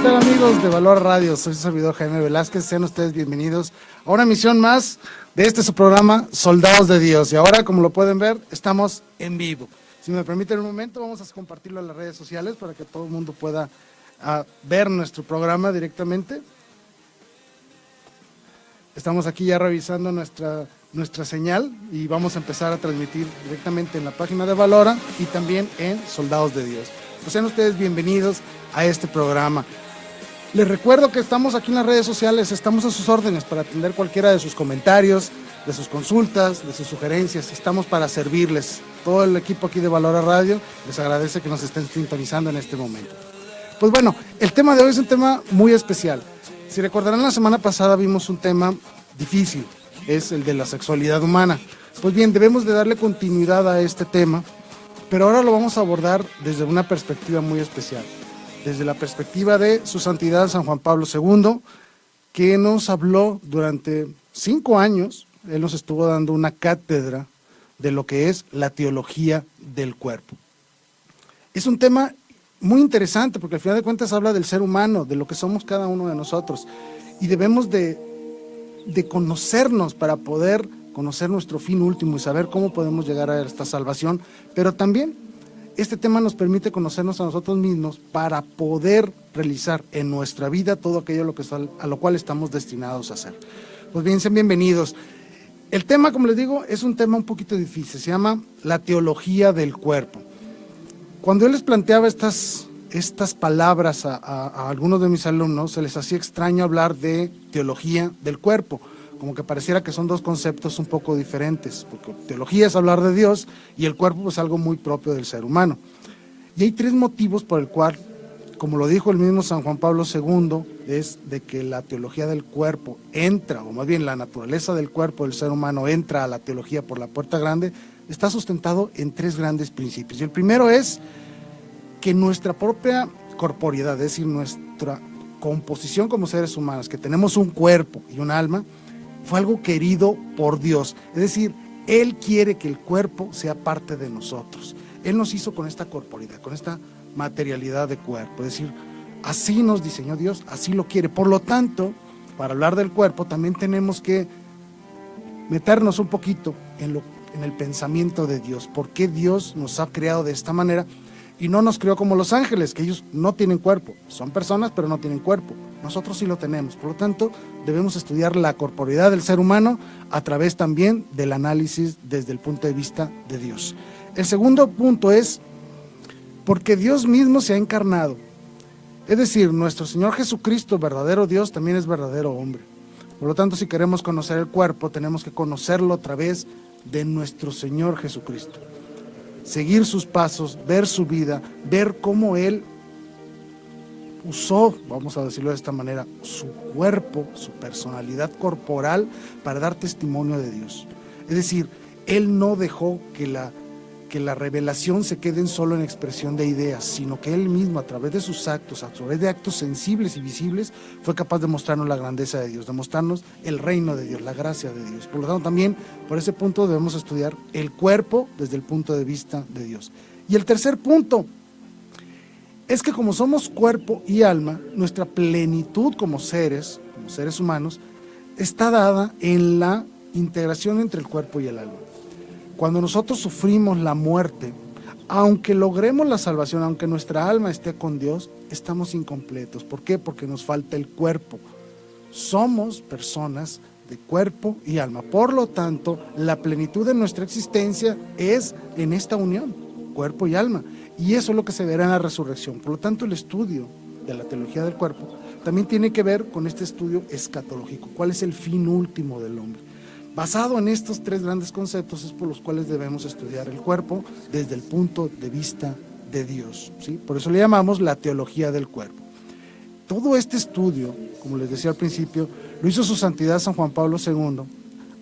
tal, amigos de Valor Radio? Soy su servidor Jaime Velázquez. Sean ustedes bienvenidos a una emisión más de su programa Soldados de Dios. Y ahora, como lo pueden ver, estamos en vivo. Si me permiten un momento, vamos a compartirlo en las redes sociales para que todo el mundo pueda ver nuestro programa directamente. Estamos aquí ya revisando nuestra señal y vamos a empezar a transmitir directamente en la página de Valora y también en Soldados de Dios. Pues sean ustedes bienvenidos a este programa. Les recuerdo que estamos aquí en las redes sociales, estamos a sus órdenes para atender cualquiera de sus comentarios, de sus consultas, de sus sugerencias. Estamos para servirles. Todo el equipo aquí de Valora Radio les agradece que nos estén sintonizando en este momento. Pues bueno, el tema de hoy es un tema muy especial. Si recordarán, la semana pasada vimos un tema difícil, es el de la sexualidad humana. Pues bien, debemos de darle continuidad a este tema, pero ahora lo vamos a abordar desde una perspectiva muy especial, desde la perspectiva de Su Santidad San Juan Pablo II, que nos habló durante 5 años. Él nos estuvo dando una cátedra de lo que es la teología del cuerpo. Es un tema muy interesante porque al final de cuentas habla del ser humano, de lo que somos cada uno de nosotros, y debemos de conocernos para poder conocer nuestro fin último y saber cómo podemos llegar a esta salvación, pero también este tema nos permite conocernos a nosotros mismos para poder realizar en nuestra vida todo aquello a lo cual estamos destinados a hacer. Pues bien, sean bienvenidos. El tema, como les digo, es un tema un poquito difícil, se llama la teología del cuerpo. Cuando yo les planteaba estas palabras a algunos de mis alumnos, se les hacía extraño hablar de teología del cuerpo, como que pareciera que son dos conceptos un poco diferentes, porque teología es hablar de Dios y el cuerpo es algo muy propio del ser humano. Y hay 3 motivos por el cual, como lo dijo el mismo San Juan Pablo II, es de que la teología del cuerpo entra, o más bien la naturaleza del cuerpo del ser humano entra a la teología por la puerta grande, está sustentado en 3 grandes principios. Y el primero es que nuestra propia corporeidad, es decir, nuestra composición como seres humanos, que tenemos un cuerpo y un alma, fue algo querido por Dios. Es decir, Él quiere que el cuerpo sea parte de nosotros. Él nos hizo con esta corporeidad, con esta materialidad de cuerpo. Es decir, así nos diseñó Dios, así lo quiere. Por lo tanto, para hablar del cuerpo también tenemos que meternos un poquito en el pensamiento de Dios. ¿Por qué Dios nos ha creado de esta manera? Y no nos creó como los ángeles, que ellos no tienen cuerpo. Son personas, pero no tienen cuerpo. Nosotros sí lo tenemos. Por lo tanto, debemos estudiar la corporeidad del ser humano a través también del análisis desde el punto de vista de Dios. El segundo punto es porque Dios mismo se ha encarnado. Es decir, nuestro Señor Jesucristo, verdadero Dios, también es verdadero hombre. Por lo tanto, si queremos conocer el cuerpo, tenemos que conocerlo a través de nuestro Señor Jesucristo. Seguir sus pasos, ver su vida, ver cómo Él usó, vamos a decirlo de esta manera, su cuerpo, su personalidad corporal para dar testimonio de Dios. Es decir, Él no dejó que la revelación se quede solo en expresión de ideas, sino que Él mismo, a través de sus actos, a través de actos sensibles y visibles, fue capaz de mostrarnos la grandeza de Dios, de mostrarnos el reino de Dios, la gracia de Dios. Por lo tanto, también por ese punto debemos estudiar el cuerpo desde el punto de vista de Dios. Y el tercer punto es que como somos cuerpo y alma, nuestra plenitud como seres humanos, está dada en la integración entre el cuerpo y el alma. Cuando nosotros sufrimos la muerte, aunque logremos la salvación, aunque nuestra alma esté con Dios, estamos incompletos. ¿Por qué? Porque nos falta el cuerpo. Somos personas de cuerpo y alma. Por lo tanto, la plenitud de nuestra existencia es en esta unión, cuerpo y alma. Y eso es lo que se verá en la resurrección. Por lo tanto, el estudio de la teología del cuerpo también tiene que ver con este estudio escatológico. ¿Cuál es el fin último del hombre? Basado en estos 3 grandes conceptos es por los cuales debemos estudiar el cuerpo desde el punto de vista de Dios, ¿sí? Por eso le llamamos la teología del cuerpo. Todo este estudio, como les decía al principio, lo hizo Su Santidad San Juan Pablo II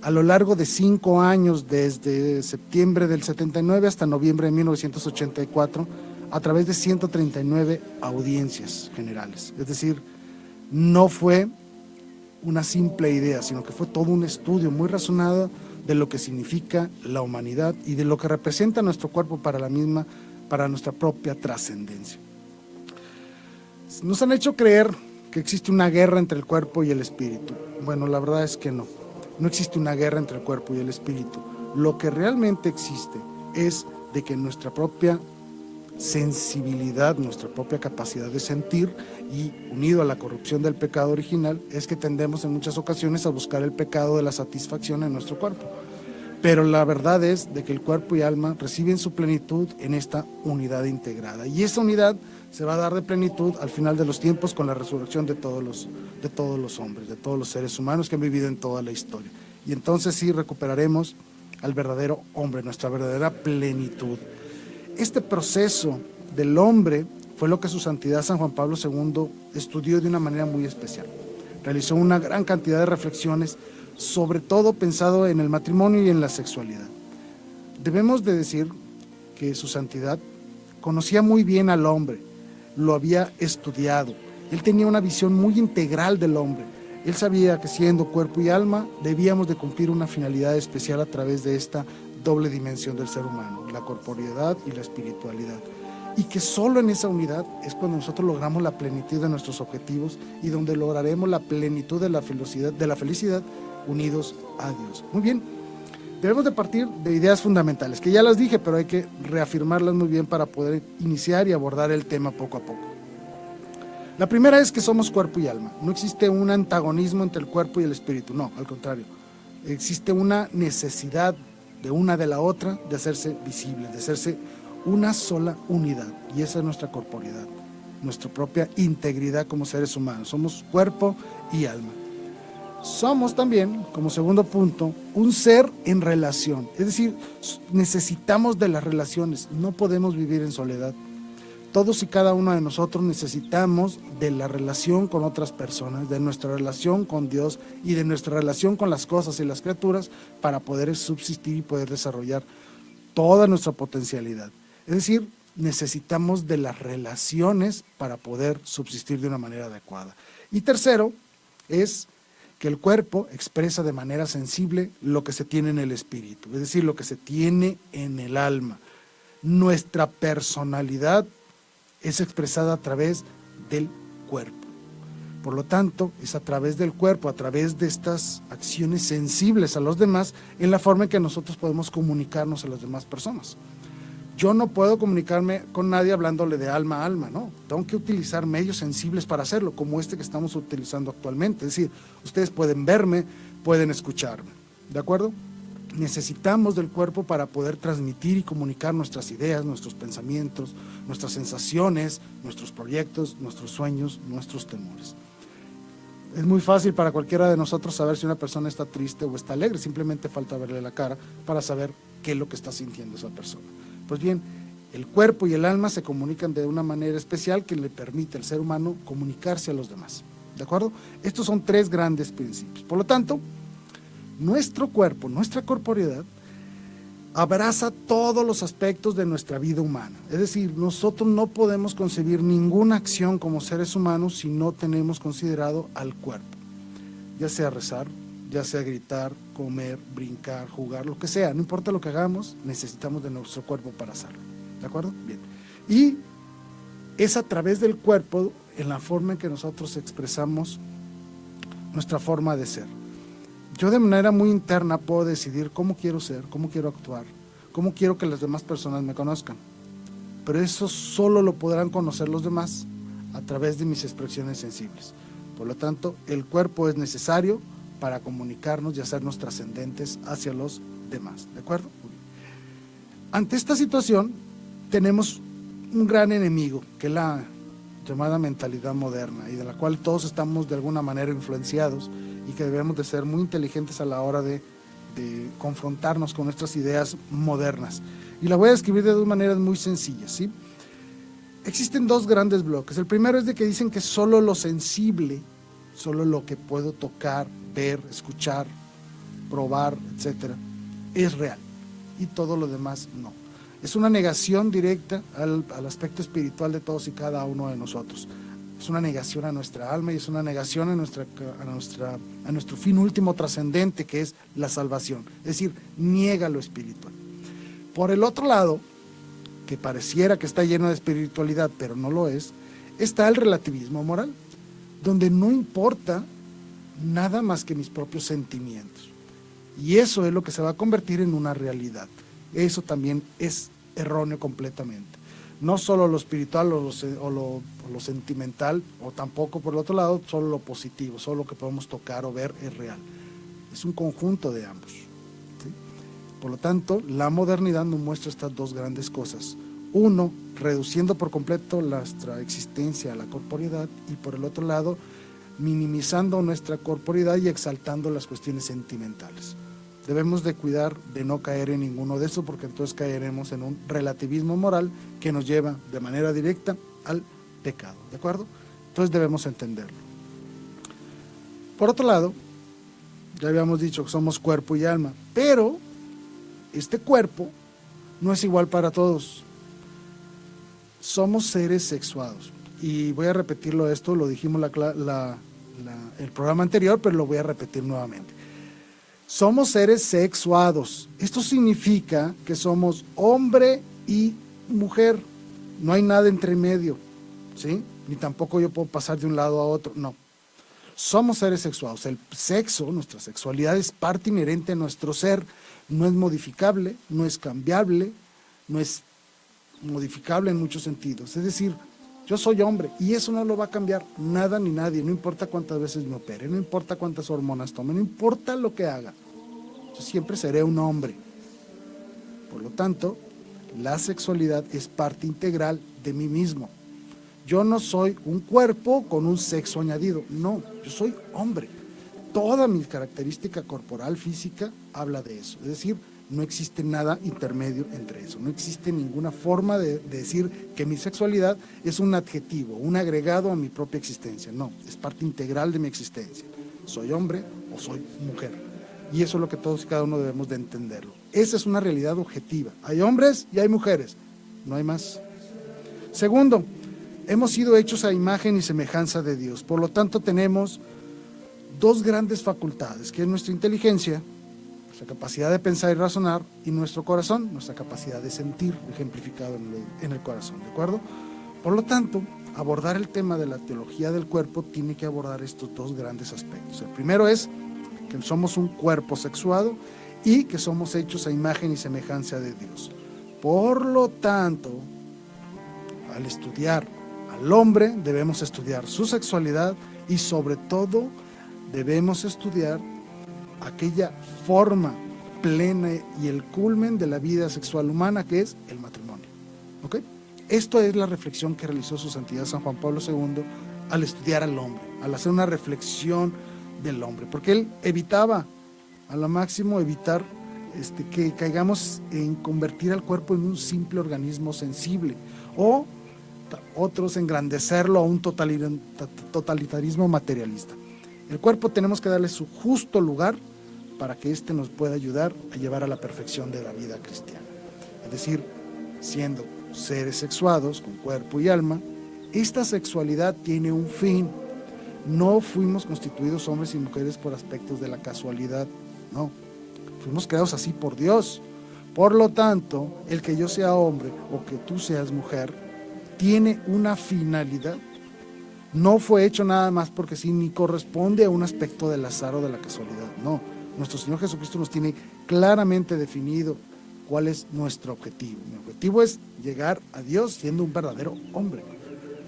a lo largo de 5 años, desde septiembre del 79 hasta noviembre de 1984, a través de 139 audiencias generales. Es decir, no fue una simple idea, sino que fue todo un estudio muy razonado de lo que significa la humanidad y de lo que representa nuestro cuerpo para nuestra propia trascendencia. Nos han hecho creer que existe una guerra entre el cuerpo y el espíritu. Bueno, la verdad es que no. No existe una guerra entre el cuerpo y el espíritu. Lo que realmente existe es de que nuestra propia sensibilidad, nuestra propia capacidad de sentir, y unido a la corrupción del pecado original, es que tendemos en muchas ocasiones a buscar el pecado de la satisfacción en nuestro cuerpo. Pero la verdad es de que el cuerpo y alma reciben su plenitud en esta unidad integrada. Y esa unidad se va a dar de plenitud al final de los tiempos con la resurrección de todos los hombres, de todos los seres humanos que han vivido en toda la historia. Y entonces sí recuperaremos al verdadero hombre, nuestra verdadera plenitud. Este proceso del hombre fue lo que su santidad San Juan Pablo II estudió de una manera muy especial. Realizó una gran cantidad de reflexiones, sobre todo pensado en el matrimonio y en la sexualidad. Debemos de decir que su santidad conocía muy bien al hombre, lo había estudiado. Él tenía una visión muy integral del hombre. Él sabía que siendo cuerpo y alma debíamos de cumplir una finalidad especial a través de esta doble dimensión del ser humano, la corporeidad y la espiritualidad. Y que solo en esa unidad es cuando nosotros logramos la plenitud de nuestros objetivos y donde lograremos la plenitud de la felicidad unidos a Dios. Muy bien, debemos de partir de ideas fundamentales, que ya las dije, pero hay que reafirmarlas muy bien para poder iniciar y abordar el tema poco a poco. La primera es que somos cuerpo y alma. No existe un antagonismo entre el cuerpo y el espíritu, no, al contrario. Existe una necesidad de una de la otra de hacerse visible, de hacerse una sola unidad, y esa es nuestra corporeidad, nuestra propia integridad como seres humanos. Somos cuerpo y alma. Somos también, como segundo punto, un ser en relación, es decir, necesitamos de las relaciones, no podemos vivir en soledad. Todos y cada uno de nosotros necesitamos de la relación con otras personas, de nuestra relación con Dios y de nuestra relación con las cosas y las criaturas para poder subsistir y poder desarrollar toda nuestra potencialidad. Es decir, necesitamos de las relaciones para poder subsistir de una manera adecuada. Y tercero, es que el cuerpo expresa de manera sensible lo que se tiene en el espíritu, es decir, lo que se tiene en el alma. Nuestra personalidad es expresada a través del cuerpo. Por lo tanto, es a través del cuerpo, a través de estas acciones sensibles a los demás, en la forma en que nosotros podemos comunicarnos a las demás personas. Yo no puedo comunicarme con nadie hablándole de alma a alma, no. Tengo que utilizar medios sensibles para hacerlo, como este que estamos utilizando actualmente. Es decir, ustedes pueden verme, pueden escucharme, ¿de acuerdo? Necesitamos del cuerpo para poder transmitir y comunicar nuestras ideas, nuestros pensamientos, nuestras sensaciones, nuestros proyectos, nuestros sueños, nuestros temores. Es muy fácil para cualquiera de nosotros saber si una persona está triste o está alegre, simplemente falta verle la cara para saber qué es lo que está sintiendo esa persona. Pues bien, el cuerpo y el alma se comunican de una manera especial que le permite al ser humano comunicarse a los demás, ¿de acuerdo? Estos son tres grandes principios. Por lo tanto, nuestro cuerpo, nuestra corporeidad, abraza todos los aspectos de nuestra vida humana. Es decir, nosotros no podemos concebir ninguna acción como seres humanos si no tenemos considerado al cuerpo. Ya sea rezar, ya sea gritar, comer, brincar, jugar, lo que sea. No importa lo que hagamos, necesitamos de nuestro cuerpo para hacerlo. ¿De acuerdo? Bien. Y es a través del cuerpo, en la forma en que nosotros expresamos nuestra forma de ser. Yo de manera muy interna puedo decidir cómo quiero ser, cómo quiero actuar, cómo quiero que las demás personas me conozcan. Pero eso solo lo podrán conocer los demás a través de mis expresiones sensibles. Por lo tanto, el cuerpo es necesario para comunicarnos y hacernos trascendentes hacia los demás. ¿De acuerdo? Ante esta situación, tenemos un gran enemigo, que es la llamada mentalidad moderna, y de la cual todos estamos de alguna manera influenciados, y que debemos de ser muy inteligentes a la hora de confrontarnos con nuestras ideas modernas. Y la voy a describir de dos maneras muy sencillas, ¿sí? Existen dos grandes bloques. El primero es de que dicen que solo lo sensible, solo lo que puedo tocar, ver, escuchar, probar, etcétera, es real, y todo lo demás no. Es una negación directa al aspecto espiritual de todos y cada uno de nosotros. Es una negación a nuestra alma y es una negación a nuestro fin último trascendente, que es la salvación. Es decir, niega lo espiritual. Por el otro lado, que pareciera que está lleno de espiritualidad, pero no lo es está el relativismo moral, donde no importa nada más que mis propios sentimientos. Y eso es lo que se va a convertir en una realidad. Eso también es erróneo completamente. No solo lo espiritual o lo sentimental, o tampoco por el otro lado, solo lo positivo, solo lo que podemos tocar o ver es real. Es un conjunto de ambos, ¿sí? Por lo tanto, la modernidad nos muestra estas dos grandes cosas. Uno, reduciendo por completo nuestra existencia a la corporeidad, y por el otro lado, minimizando nuestra corporeidad y exaltando las cuestiones sentimentales. Debemos de cuidar de no caer en ninguno de esos, porque entonces caeremos en un relativismo moral que nos lleva de manera directa al pecado, ¿de acuerdo? Entonces debemos entenderlo. Por otro lado, ya habíamos dicho que somos cuerpo y alma, pero este cuerpo no es igual para todos. Somos seres sexuados, y voy a repetirlo esto, lo dijimos el programa anterior, pero lo voy a repetir nuevamente. Somos seres sexuados. Esto significa que somos hombre y mujer. No hay nada entre medio, ¿sí? Ni tampoco yo puedo pasar de un lado a otro, no. Somos seres sexuados. El sexo, nuestra sexualidad, es parte inherente a nuestro ser. No es modificable, no es cambiable, no es modificable en muchos sentidos. Es decir, yo soy hombre y eso no lo va a cambiar nada ni nadie, no importa cuántas veces me opere, no importa cuántas hormonas tome, no importa lo que haga. Yo siempre seré un hombre. Por lo tanto, la sexualidad es parte integral de mí mismo. Yo no soy un cuerpo con un sexo añadido, no, yo soy hombre. Toda mi característica corporal, física, habla de eso. Es decir, no existe nada intermedio entre eso. No existe ninguna forma de decir que mi sexualidad es un adjetivo, un agregado a mi propia existencia. No, es parte integral de mi existencia. Soy hombre o soy mujer. Y eso es lo que todos y cada uno debemos de entenderlo. Esa es una realidad objetiva. Hay hombres y hay mujeres. No hay más. Segundo, hemos sido hechos a imagen y semejanza de Dios. Por lo tanto, tenemos dos grandes facultades, que es nuestra inteligencia, nuestra capacidad de pensar y razonar, y nuestro corazón, nuestra capacidad de sentir, ejemplificado en el corazón, ¿de acuerdo? Por lo tanto, abordar el tema de la teología del cuerpo tiene que abordar estos dos grandes aspectos. El primero es que somos un cuerpo sexuado y que somos hechos a imagen y semejanza de Dios. Por lo tanto, al estudiar al hombre, debemos estudiar su sexualidad y sobre todo debemos estudiar aquella forma plena y el culmen de la vida sexual humana, que es el matrimonio. ¿Ok? Esto es la reflexión que realizó su santidad San Juan Pablo II al estudiar al hombre, al hacer una reflexión del hombre, porque él evitaba a lo máximo evitar que caigamos en convertir al cuerpo en un simple organismo sensible, o otros engrandecerlo a un totalitarismo materialista. El cuerpo tenemos que darle su justo lugar para que éste nos pueda ayudar a llevar a la perfección de la vida cristiana. Es decir, siendo seres sexuados con cuerpo y alma, esta sexualidad tiene un fin. No fuimos constituidos hombres y mujeres por aspectos de la casualidad, no. Fuimos creados así por Dios. Por lo tanto, el que yo sea hombre o que tú seas mujer tiene una finalidad. No fue hecho nada más porque sí, ni corresponde a un aspecto del azar o de la casualidad. No, nuestro Señor Jesucristo nos tiene claramente definido cuál es nuestro objetivo. Mi objetivo es llegar a Dios siendo un verdadero hombre.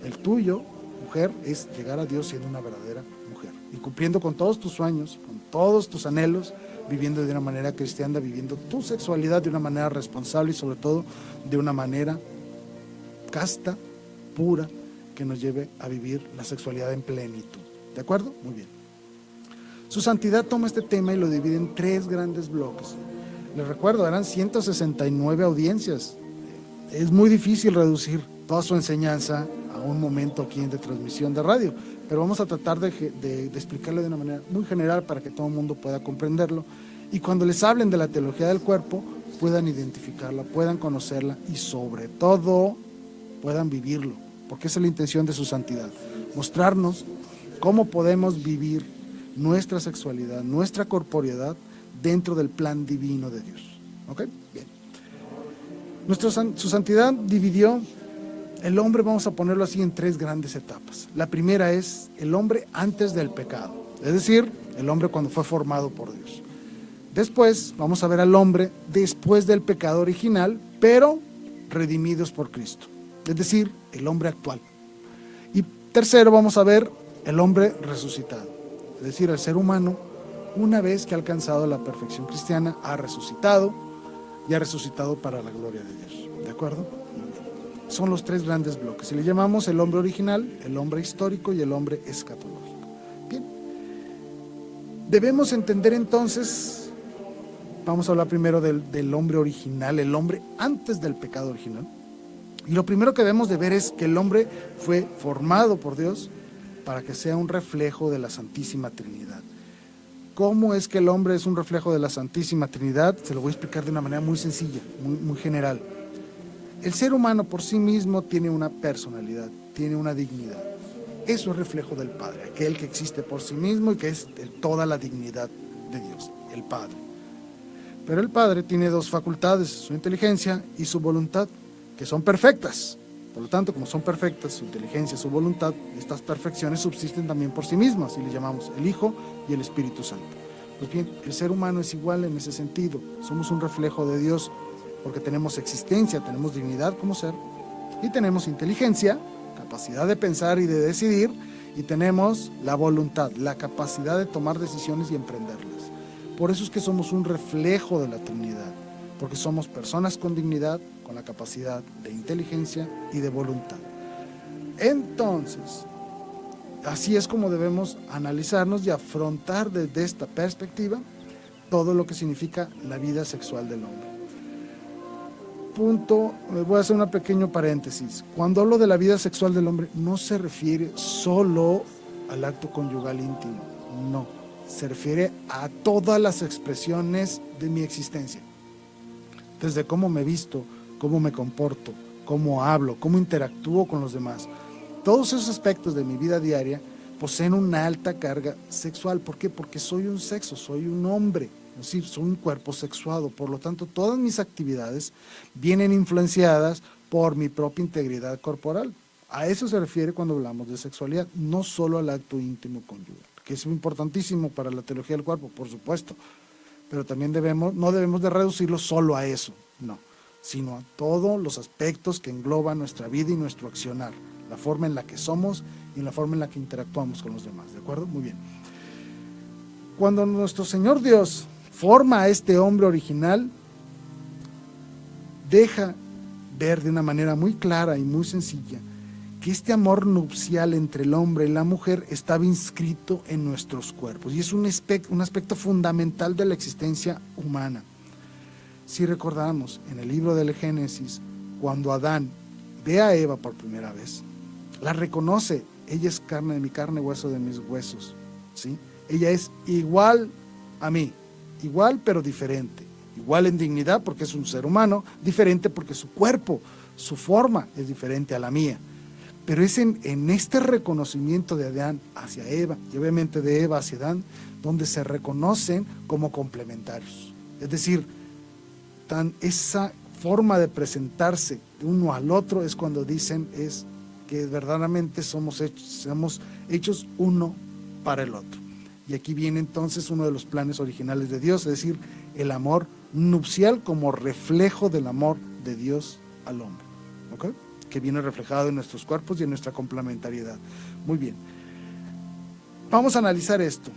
El tuyo, mujer, es llegar a Dios siendo una verdadera mujer y cumpliendo con todos tus sueños, con todos tus anhelos, viviendo de una manera cristiana, viviendo tu sexualidad de una manera responsable y sobre todo de una manera casta, pura, que nos lleve a vivir la sexualidad en plenitud. ¿De acuerdo? Muy bien. Su santidad toma este tema y lo divide en tres grandes bloques. Les recuerdo, eran 169 audiencias. Es muy difícil reducir toda su enseñanza a un momento aquí de transmisión de radio, pero vamos a tratar de explicarlo de una manera muy general para que todo el mundo pueda comprenderlo, y cuando les hablen de la teología del cuerpo puedan identificarla, puedan conocerla y sobre todo puedan vivirlo, porque esa es la intención de su santidad, mostrarnos cómo podemos vivir nuestra sexualidad, nuestra corporeidad dentro del plan divino de Dios. ¿Ok? Bien. Su santidad dividió el hombre, vamos a ponerlo así, en 3 grandes etapas. La primera es el hombre antes del pecado, es decir, el hombre cuando fue formado por Dios. Después vamos a ver al hombre después del pecado original, pero redimidos por Cristo, es decir, el hombre actual. Y tercero vamos a ver el hombre resucitado, es decir, el ser humano, una vez que ha alcanzado la perfección cristiana, ha resucitado y ha resucitado para la gloria de Dios. ¿De acuerdo? Son los 3 grandes bloques. Y le llamamos el hombre original, el hombre histórico y el hombre escatológico. Bien. Debemos entender entonces, vamos a hablar primero del hombre original, el hombre antes del pecado original. Y lo primero que debemos de ver es que el hombre fue formado por Dios para que sea un reflejo de la Santísima Trinidad. ¿Cómo es que el hombre es un reflejo de la Santísima Trinidad? Se lo voy a explicar de una manera muy sencilla, muy general. El ser humano por sí mismo tiene una personalidad, tiene una dignidad. Eso es reflejo del Padre, aquel que existe por sí mismo y que es toda la dignidad de Dios, el Padre. Pero el Padre tiene 2 facultades, su inteligencia y su voluntad, que son perfectas. Por lo tanto, como son perfectas, su inteligencia, su voluntad, estas perfecciones subsisten también por sí mismas, y le llamamos el Hijo y el Espíritu Santo. Pues bien, el ser humano es igual en ese sentido, somos un reflejo de Dios, porque tenemos existencia, tenemos dignidad como ser, y tenemos inteligencia, capacidad de pensar y de decidir, y tenemos la voluntad, la capacidad de tomar decisiones y emprenderlas. Por eso es que somos un reflejo de la Trinidad, porque somos personas con dignidad, con la capacidad de inteligencia y de voluntad. Entonces, así es como debemos analizarnos y afrontar desde esta perspectiva todo lo que significa la vida sexual del hombre. Punto, voy a hacer un pequeño paréntesis. Cuando hablo de la vida sexual del hombre, no se refiere solo al acto conyugal íntimo, no, se refiere a todas las expresiones de mi existencia, desde cómo me visto, cómo me comporto, cómo hablo, cómo interactúo con los demás. Todos esos aspectos de mi vida diaria poseen una alta carga sexual. ¿Por qué? Porque soy un sexo, soy un hombre. Es decir, soy un cuerpo sexuado, por lo tanto todas mis actividades vienen influenciadas por mi propia integridad corporal. A eso se refiere cuando hablamos de sexualidad, no solo al acto íntimo conyugal, que es importantísimo para la teología del cuerpo, por supuesto, pero también no debemos de reducirlo solo a eso, no, sino a todos los aspectos que engloban nuestra vida y nuestro accionar, la forma en la que somos y la forma en la que interactuamos con los demás, ¿de acuerdo? Muy bien. Cuando nuestro Señor Dios forma a este hombre original, deja ver de una manera muy clara y muy sencilla que este amor nupcial entre el hombre y la mujer estaba inscrito en nuestros cuerpos y es un aspecto fundamental de la existencia humana. Si recordamos en el libro del Génesis, cuando Adán ve a Eva por primera vez, la reconoce, ella es carne de mi carne, hueso de mis huesos, ¿sí? Ella es igual a mí, igual pero diferente, igual en dignidad porque es un ser humano, diferente porque su cuerpo, su forma es diferente a la mía. Pero es en este reconocimiento de Adán hacia Eva y obviamente de Eva hacia Adán donde se reconocen como complementarios. Es decir, esa forma de presentarse de uno al otro es cuando dicen es que verdaderamente somos hechos uno para el otro. Y aquí viene entonces uno de los planes originales de Dios, es decir, el amor nupcial como reflejo del amor de Dios al hombre, ¿ok? Que viene reflejado en nuestros cuerpos y en nuestra complementariedad. Muy bien. Vamos a analizar esto.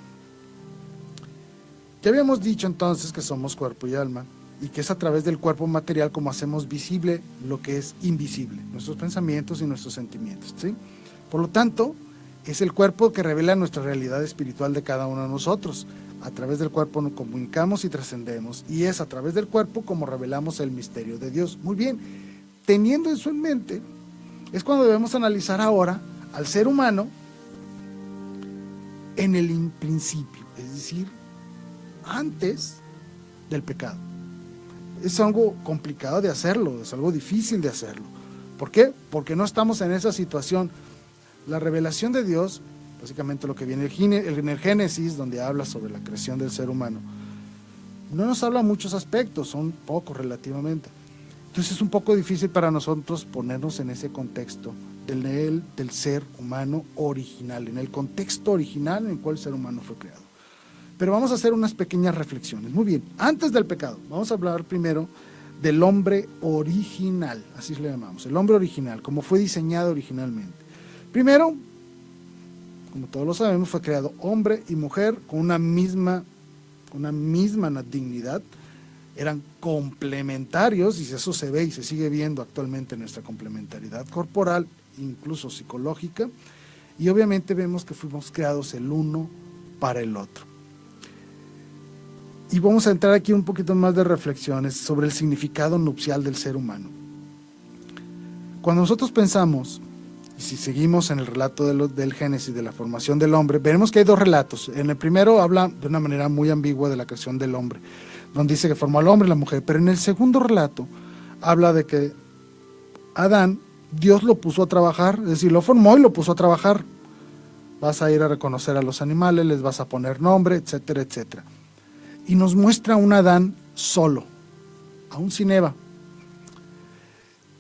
Ya habíamos dicho entonces que somos cuerpo y alma, y que es a través del cuerpo material como hacemos visible lo que es invisible, nuestros pensamientos y nuestros sentimientos, ¿sí? Por lo tanto, es el cuerpo que revela nuestra realidad espiritual de cada uno de nosotros. A través del cuerpo nos comunicamos y trascendemos, y es a través del cuerpo como revelamos el misterio de Dios. Muy bien, teniendo eso en mente, es cuando debemos analizar ahora al ser humano en el principio, es decir, antes del pecado. Es algo complicado de hacerlo, es algo difícil de hacerlo. ¿Por qué? Porque no estamos en esa situación. La revelación de Dios, básicamente lo que viene en el Génesis, donde habla sobre la creación del ser humano, no nos habla muchos aspectos, son pocos relativamente, Entonces es un poco difícil para nosotros ponernos en ese contexto del ser humano original, en el contexto original en el cual el ser humano fue creado. Pero vamos a hacer unas pequeñas reflexiones. Muy bien, antes del pecado, vamos a hablar primero del hombre original, así le llamamos, el hombre original, como fue diseñado originalmente. Primero, como todos lo sabemos, fue creado hombre y mujer con una misma dignidad, eran complementarios, y eso se ve y se sigue viendo actualmente en nuestra complementariedad corporal, incluso psicológica, y obviamente vemos que fuimos creados el uno para el otro. Y vamos a entrar aquí un poquito más de reflexiones sobre el significado nupcial del ser humano. Cuando nosotros pensamos, y si seguimos en el relato del Génesis, de la formación del hombre, veremos que hay dos relatos. En el primero habla de una manera muy ambigua de la creación del hombre, donde dice que formó al hombre y la mujer, pero en el segundo relato habla de que Adán, Dios lo puso a trabajar, es decir, lo formó y lo puso a trabajar. Vas a ir a reconocer a los animales, les vas a poner nombre, etcétera, etcétera. Y nos muestra un Adán solo, aún sin Eva.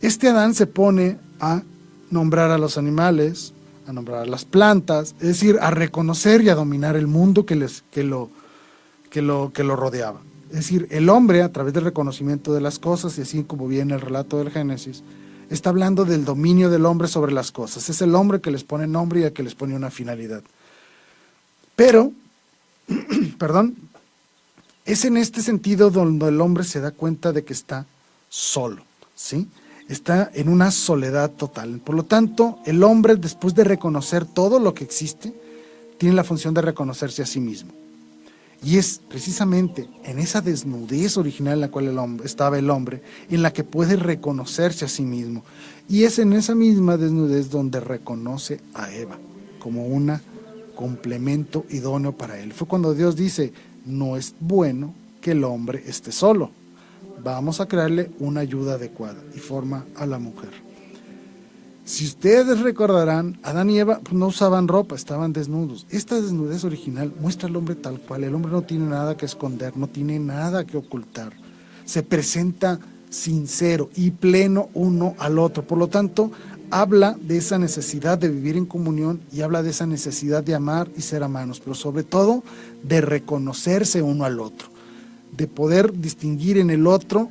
Este Adán se pone a nombrar a los animales, a nombrar a las plantas, es decir, a reconocer y a dominar el mundo que lo rodeaba. Es decir, el hombre, a través del reconocimiento de las cosas, y así como viene el relato del Génesis, está hablando del dominio del hombre sobre las cosas. Es el hombre que les pone nombre y el que les pone una finalidad. Pero, es en este sentido donde el hombre se da cuenta de que está solo, ¿sí? Está en una soledad total. Por lo tanto, el hombre, después de reconocer todo lo que existe, tiene la función de reconocerse a sí mismo. Y es precisamente en esa desnudez original en la cual estaba el hombre, en la que puede reconocerse a sí mismo. Y es en esa misma desnudez donde reconoce a Eva como un complemento idóneo para él. Fue cuando Dios dice: no es bueno que el hombre esté solo, vamos a crearle una ayuda adecuada, y forma a la mujer. Si ustedes recordarán, Adán y Eva no usaban ropa, estaban desnudos. Esta desnudez original muestra al hombre tal cual. El hombre no tiene nada que esconder, no tiene nada que ocultar. Se presenta sincero y pleno uno al otro. Por lo tanto, habla de esa necesidad de vivir en comunión, y habla de esa necesidad de amar y ser amados, pero sobre todo de reconocerse uno al otro, de poder distinguir en el otro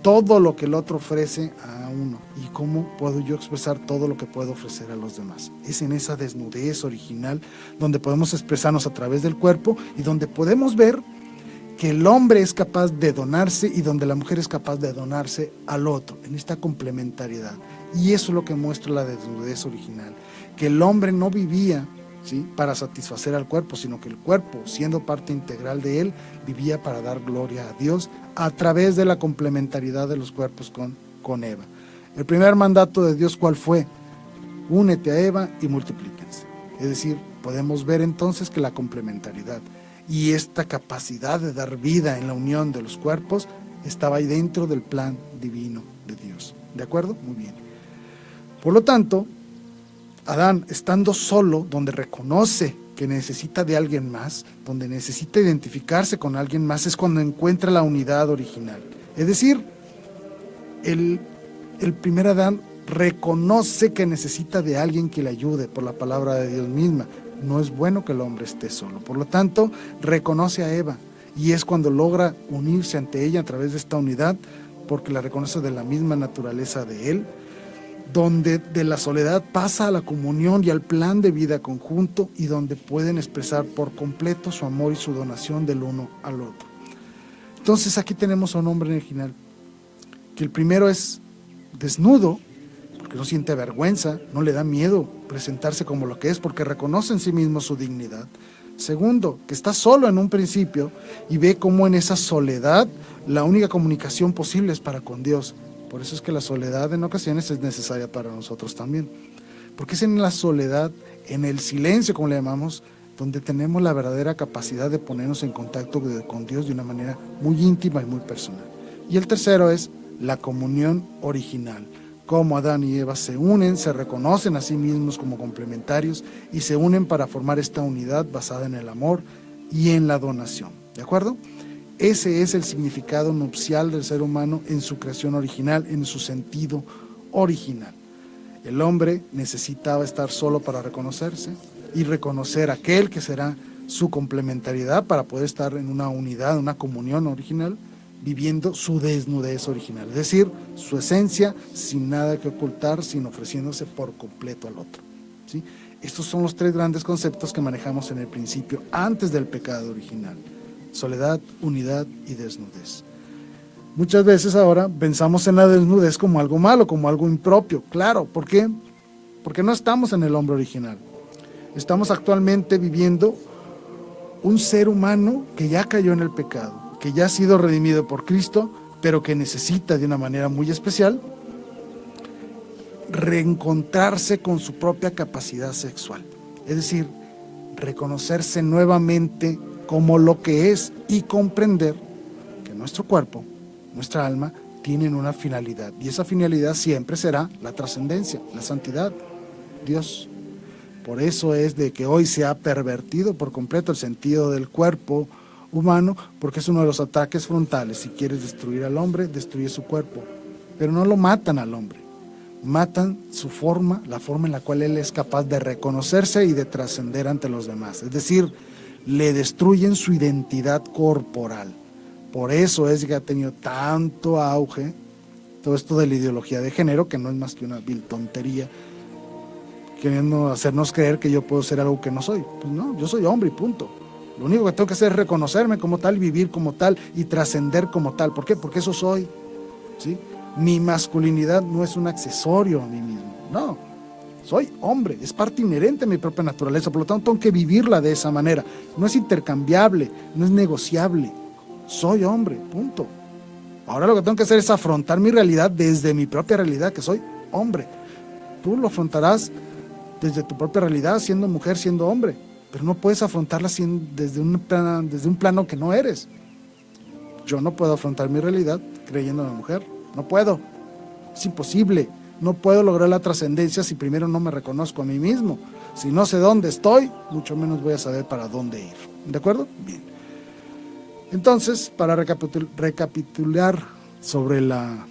todo lo que el otro ofrece a uno, y cómo puedo yo expresar todo lo que puedo ofrecer a los demás. Es en esa desnudez original donde podemos expresarnos a través del cuerpo, y donde podemos ver que el hombre es capaz de donarse y donde la mujer es capaz de donarse al otro, en esta complementariedad. Y eso es lo que muestra la desnudez original, que el hombre no vivía, ¿sí?, para satisfacer al cuerpo, sino que el cuerpo, siendo parte integral de él, vivía para dar gloria a Dios a través de la complementariedad de los cuerpos con Eva. El primer mandato de Dios, ¿cuál fue? Únete a Eva y multiplíquense. Es decir, podemos ver entonces que la complementariedad y esta capacidad de dar vida en la unión de los cuerpos estaba ahí dentro del plan divino de Dios. ¿De acuerdo? Muy bien. Por lo tanto, Adán, estando solo, donde reconoce que necesita de alguien más, donde necesita identificarse con alguien más, es cuando encuentra la unidad original. Es decir, el primer Adán reconoce que necesita de alguien que le ayude por la palabra de Dios misma. No es bueno que el hombre esté solo. Por lo tanto, reconoce a Eva, y es cuando logra unirse ante ella a través de esta unidad, porque la reconoce de la misma naturaleza de él, donde de la soledad pasa a la comunión y al plan de vida conjunto, y donde pueden expresar por completo su amor y su donación del uno al otro. Entonces aquí tenemos a un hombre original, que el primero es desnudo, porque no siente vergüenza, no le da miedo presentarse como lo que es, porque reconoce en sí mismo su dignidad. Segundo, que está solo en un principio y ve cómo en esa soledad la única comunicación posible es para con Dios. Por eso es que la soledad en ocasiones es necesaria para nosotros también, porque es en la soledad, en el silencio, como le llamamos, donde tenemos la verdadera capacidad de ponernos en contacto con Dios de una manera muy íntima y muy personal. Y el tercero es la comunión original, cómo Adán y Eva se unen, se reconocen a sí mismos como complementarios y se unen para formar esta unidad basada en el amor y en la donación. ¿De acuerdo? Ese es el significado nupcial del ser humano en su creación original, en su sentido original. El hombre necesitaba estar solo para reconocerse y reconocer aquel que será su complementariedad para poder estar en una unidad, una comunión original, viviendo su desnudez original, es decir, su esencia sin nada que ocultar, sin ofreciéndose por completo al otro, ¿sí? Estos son los tres grandes conceptos que manejamos en el principio, antes del pecado original: soledad, unidad y desnudez. Muchas veces ahora pensamos en la desnudez como algo malo, como algo impropio. Claro, ¿por qué? Porque no estamos en el hombre original. Estamos actualmente viviendo un ser humano que ya cayó en el pecado, que ya ha sido redimido por Cristo, pero que necesita de una manera muy especial reencontrarse con su propia capacidad sexual. Es decir, reconocerse nuevamente como lo que es y comprender que nuestro cuerpo, nuestra alma, tienen una finalidad, y esa finalidad siempre será la trascendencia, la santidad, Dios. Por eso es de que hoy se ha pervertido por completo el sentido del cuerpo humano, porque es uno de los ataques frontales. Si quieres destruir al hombre, destruye su cuerpo, pero no lo matan al hombre, matan su forma, la forma en la cual él es capaz de reconocerse y de trascender ante los demás, es decir, le destruyen su identidad corporal. Por eso es que ha tenido tanto auge todo esto de la ideología de género, que no es más que una vil tontería, queriendo hacernos creer que yo puedo ser algo que no soy. Pues no, yo soy hombre y punto. Lo único que tengo que hacer es reconocerme como tal, vivir como tal y trascender como tal. ¿Por qué? Porque eso soy, ¿sí? Mi masculinidad no es un accesorio a mí mismo, no. Soy hombre, es parte inherente a mi propia naturaleza, por lo tanto tengo que vivirla de esa manera. No es intercambiable, no es negociable. Soy hombre, punto. Ahora lo que tengo que hacer es afrontar mi realidad desde mi propia realidad, que soy hombre. Tú lo afrontarás desde tu propia realidad, siendo mujer, siendo hombre, pero no puedes afrontarla desde un plano que no eres. Yo no puedo afrontar mi realidad creyéndome mujer, no puedo, es imposible. No puedo lograr la trascendencia si primero no me reconozco a mí mismo. Si no sé dónde estoy, mucho menos voy a saber para dónde ir. ¿De acuerdo? Bien. Entonces, para recapitular sobre la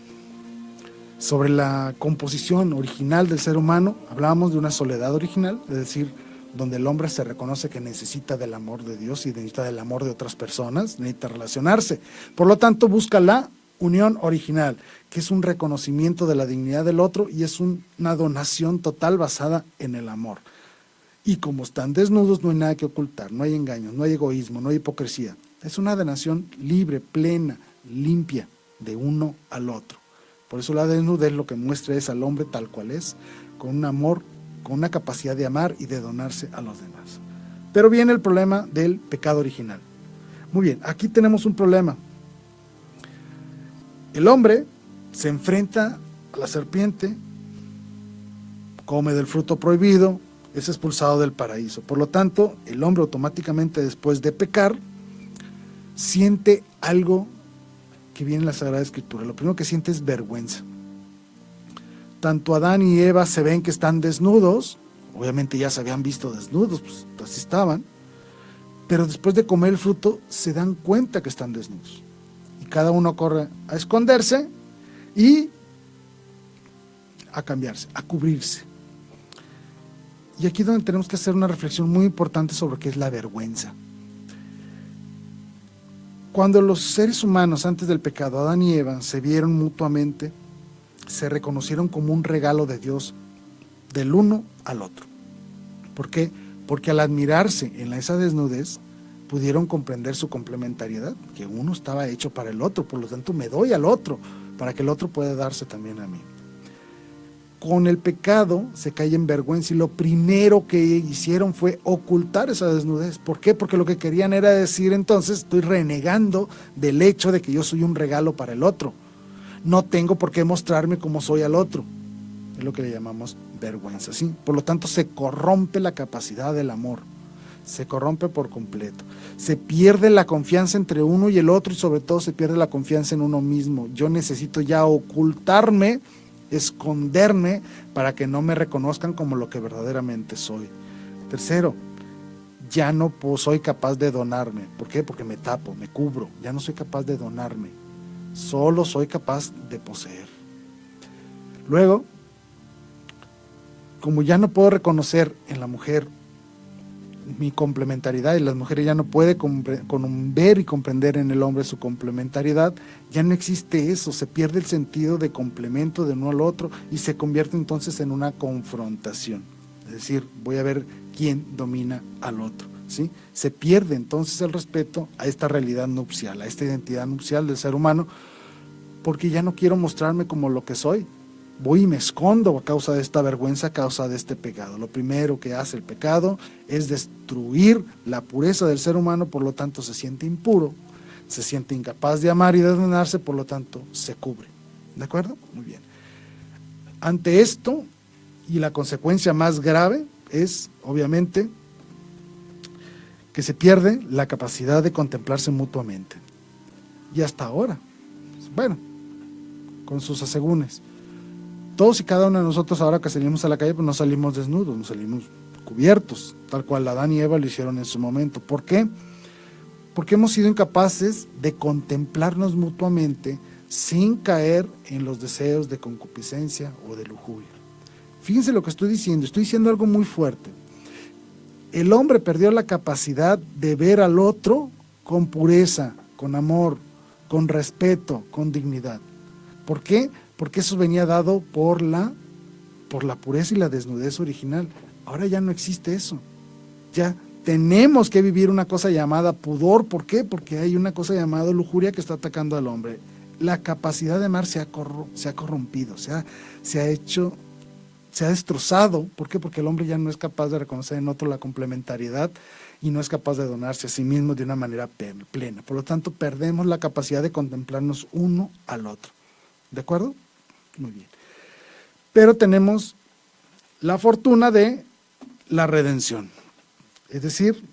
composición original del ser humano, hablábamos de una soledad original, es decir, donde el hombre se reconoce que necesita del amor de Dios y necesita del amor de otras personas, necesita relacionarse. Por lo tanto, busca la unión original, que es un reconocimiento de la dignidad del otro y es una donación total basada en el amor. Y como están desnudos, no hay nada que ocultar, no hay engaños, no hay egoísmo, no hay hipocresía. Es una donación libre, plena, limpia, de uno al otro. Por eso la desnudez lo que muestra es al hombre tal cual es, con un amor, con una capacidad de amar y de donarse a los demás. Pero viene el problema del pecado original. Muy bien, aquí tenemos un problema. El hombre se enfrenta a la serpiente, come del fruto prohibido, es expulsado del paraíso. Por lo tanto, el hombre automáticamente después de pecar, siente algo que viene en la Sagrada Escritura. Lo primero que siente es vergüenza. Tanto Adán y Eva se ven que están desnudos, obviamente ya se habían visto desnudos, pues así estaban, pero después de comer el fruto se dan cuenta que están desnudos. Y cada uno corre a esconderse y a cambiarse, a cubrirse. Y aquí es donde tenemos que hacer una reflexión muy importante sobre qué es la vergüenza. Cuando los seres humanos antes del pecado, Adán y Eva, se vieron mutuamente, se reconocieron como un regalo de Dios del uno al otro. ¿Por qué? Porque al admirarse en esa desnudez, pudieron comprender su complementariedad, que uno estaba hecho para el otro, por lo tanto me doy al otro, para que el otro pueda darse también a mí. Con el pecado se cae en vergüenza y lo primero que hicieron fue ocultar esa desnudez. ¿Por qué? Porque lo que querían era decir entonces, estoy renegando del hecho de que yo soy un regalo para el otro. No tengo por qué mostrarme como soy al otro. Es lo que le llamamos vergüenza, ¿sí? Por lo tanto se corrompe la capacidad del amor. Se corrompe por completo. Se pierde la confianza entre uno y el otro y sobre todo se pierde la confianza en uno mismo. Yo necesito ya ocultarme, esconderme para que no me reconozcan como lo que verdaderamente soy. Tercero, ya no soy capaz de donarme. ¿Por qué? Porque me tapo, me cubro, ya no soy capaz de donarme, solo soy capaz de poseer. Luego, como ya no puedo reconocer en la mujer mi complementariedad, y las mujeres ya no pueden ver y comprender en el hombre su complementariedad, ya no existe eso, se pierde el sentido de complemento de uno al otro y se convierte entonces en una confrontación. Es decir, voy a ver quién domina al otro, ¿sí? Se pierde entonces el respeto a esta realidad nupcial, a esta identidad nupcial del ser humano, porque ya no quiero mostrarme como lo que soy. Voy y me escondo a causa de esta vergüenza, a causa de este pecado. Lo primero que hace el pecado es destruir la pureza del ser humano, por lo tanto se siente impuro, se siente incapaz de amar y de donarse, por lo tanto se cubre. ¿De acuerdo? Muy bien. Ante esto, y la consecuencia más grave es, obviamente, que se pierde la capacidad de contemplarse mutuamente. Y hasta ahora, bueno, con sus asegúnes, todos y cada uno de nosotros ahora que salimos a la calle, pues no salimos desnudos, no salimos cubiertos, tal cual Adán y Eva lo hicieron en su momento. ¿Por qué? Porque hemos sido incapaces de contemplarnos mutuamente sin caer en los deseos de concupiscencia o de lujuria. Fíjense lo que estoy diciendo algo muy fuerte. El hombre perdió la capacidad de ver al otro con pureza, con amor, con respeto, con dignidad. ¿Por qué? Porque eso venía dado por la pureza y la desnudez original. Ahora ya no existe eso. Ya tenemos que vivir una cosa llamada pudor. ¿Por qué? Porque hay una cosa llamada lujuria que está atacando al hombre. La capacidad de amar se ha corrompido, se ha destrozado. ¿Por qué? Porque el hombre ya no es capaz de reconocer en otro la complementariedad y no es capaz de donarse a sí mismo de una manera plena. Por lo tanto, perdemos la capacidad de contemplarnos uno al otro. ¿De acuerdo? Muy bien. Pero tenemos la fortuna de la redención. Es decir,